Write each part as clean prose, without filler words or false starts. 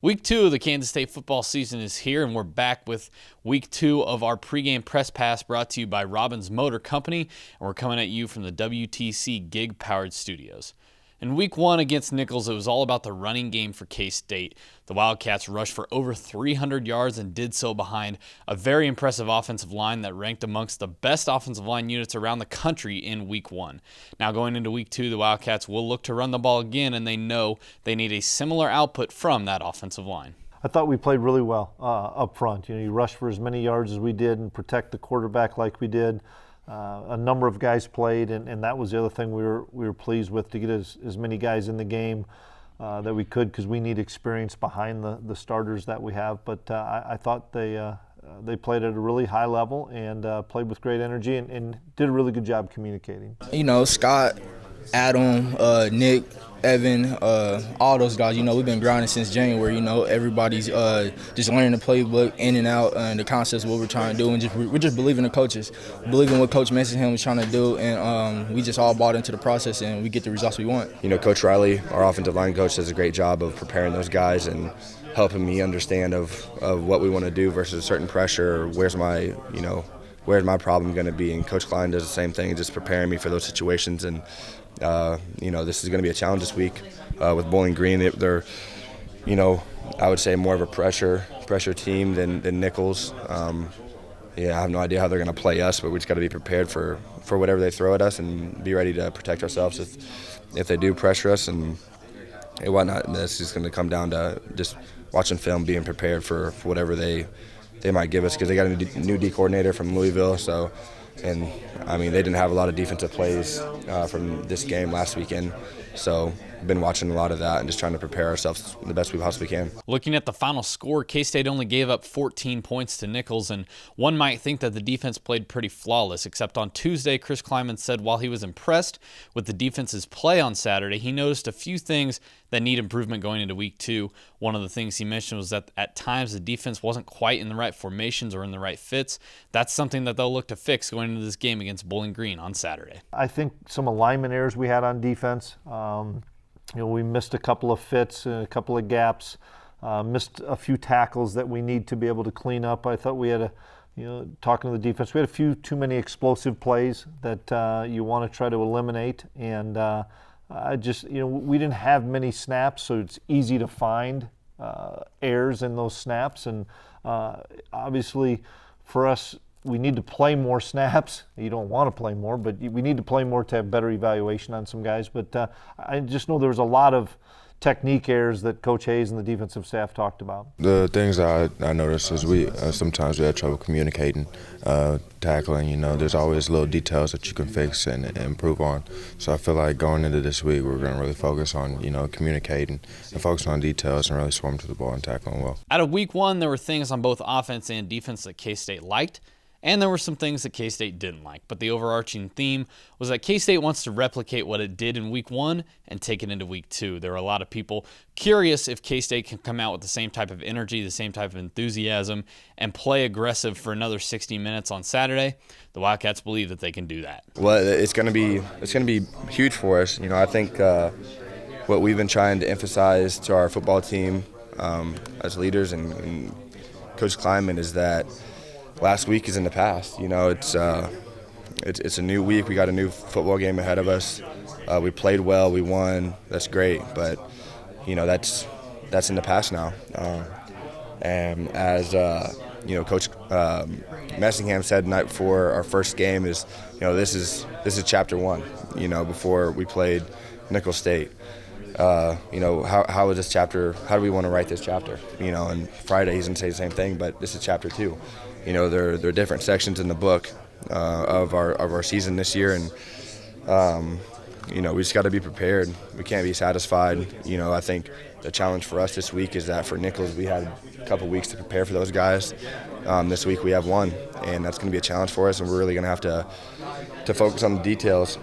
Week 2 of the Kansas State football season is here, and we're back with Week 2 of our pregame press pass brought to you by Robbins Motor Company, and we're coming at you from the WTC gig-powered studios. In Week 1 against Nicholls, it was all about the running game for K-State. The Wildcats rushed for over 300 yards and did so behind a very impressive offensive line that ranked amongst the best offensive line units around the country in Week 1. Now going into Week 2, the Wildcats will look to run the ball again, and they know they need a similar output from that offensive line. I thought we played really well up front. You rushed for as many yards as we did and protect the quarterback like we did. A number of guys played, and that was the other thing we were pleased with, to get as many guys in the game that we could, because we need experience behind the starters that we have. But I thought they played at a really high level and played with great energy and did a really good job communicating. Scott, Adam, Nick, Evan, all those guys, we've been grinding since January. Everybody's just learning the playbook in and out and the concepts of what we're trying to do, and we're just believing the coaches, believing what Coach Messingham was trying to do, and we just all bought into the process, and we get the results we want. Coach Riley, our offensive line coach, does a great job of preparing those guys and helping me understand of what we want to do versus a certain pressure, or where's my problem going to be. And Coach Klein does the same thing, just preparing me for those situations. And this is going to be a challenge this week with Bowling Green. They're, I would say more of a pressure team than Nicholls. I have no idea how they're going to play us, but we just got to be prepared for whatever they throw at us and be ready to protect ourselves if they do pressure us and whatnot. This is going to come down to just watching film, being prepared for whatever they might give us, because they got a new D coordinator from Louisville. And they didn't have a lot of defensive plays from this game last weekend. So been watching a lot of that and just trying to prepare ourselves the best we possibly can. Looking at the final score, K-State only gave up 14 points to Nicholls, and one might think that the defense played pretty flawless, except on Tuesday, Chris Klieman said while he was impressed with the defense's play on Saturday, he noticed a few things that need improvement going into Week 2. One of the things he mentioned was that at times the defense wasn't quite in the right formations or in the right fits. That's something that they'll look to fix going into this game against Bowling Green on Saturday. I think some alignment errors we had on defense. We missed a couple of fits, a couple of gaps, missed a few tackles that we need to be able to clean up. I thought we had talking to the defense, we had a few too many explosive plays that you want to try to eliminate. And we didn't have many snaps, so it's easy to find errors in those snaps. And obviously for us, we need to play more snaps. You don't want to play more, but we need to play more to have better evaluation on some guys. But I just know there was a lot of technique errors that Coach Hayes and the defensive staff talked about. The things I noticed is sometimes we had trouble communicating, tackling. There's always little details that you can fix and improve on. So I feel like going into this week, we're going to really focus on communicating and focus on details and really swarm to the ball and tackling well. Out of Week 1, there were things on both offense and defense that K-State liked, and there were some things that K-State didn't like. But the overarching theme was that K-State wants to replicate what it did in Week 1 and take it into Week 2. There were a lot of people curious if K-State can come out with the same type of energy, the same type of enthusiasm, and play aggressive for another 60 minutes on Saturday. The Wildcats believe that they can do that. Well, it's going to be huge for us. I think what we've been trying to emphasize to our football team as leaders and Coach Klieman is that last week is in the past. It's a new week. We got a new football game ahead of us. We played well. We won. That's great. But that's in the past now. And as Coach Messingham said the night before our first game is, this is chapter 1. Before we played Nicholls State. How is this chapter? How do we want to write this chapter? And Friday he's going to say the same thing, but this is chapter 2. There are different sections in the book of our season this year, and we just got to be prepared. We can't be satisfied. I think the challenge for us this week is that for Nicholls we had a couple weeks to prepare for those guys. This week we have one, and that's going to be a challenge for us, and we're really going to have to focus on the details.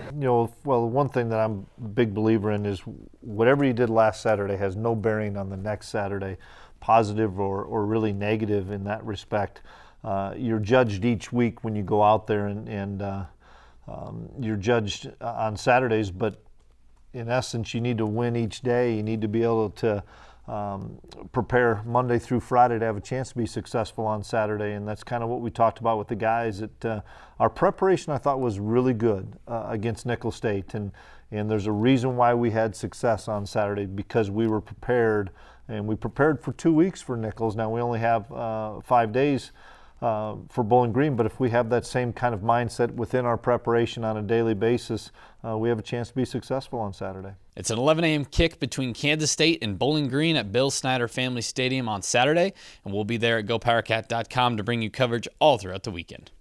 One thing that I'm a big believer in is whatever you did last Saturday has no bearing on the next Saturday, positive or really negative in that respect. You're judged each week when you go out there, and you're judged on Saturdays, but in essence, you need to win each day. You need to be able to prepare Monday through Friday to have a chance to be successful on Saturday, and that's kind of what we talked about with the guys. Our preparation, I thought, was really good against Nicholls State, and there's a reason why we had success on Saturday, because we were prepared, and we prepared for 2 weeks for Nicholls. Now we only have 5 days for Bowling Green, but if we have that same kind of mindset within our preparation on a daily basis, we have a chance to be successful on Saturday. It's an 11 a.m. kick between Kansas State and Bowling Green at Bill Snyder Family Stadium on Saturday, and we'll be there at GoPowercat.com to bring you coverage all throughout the weekend.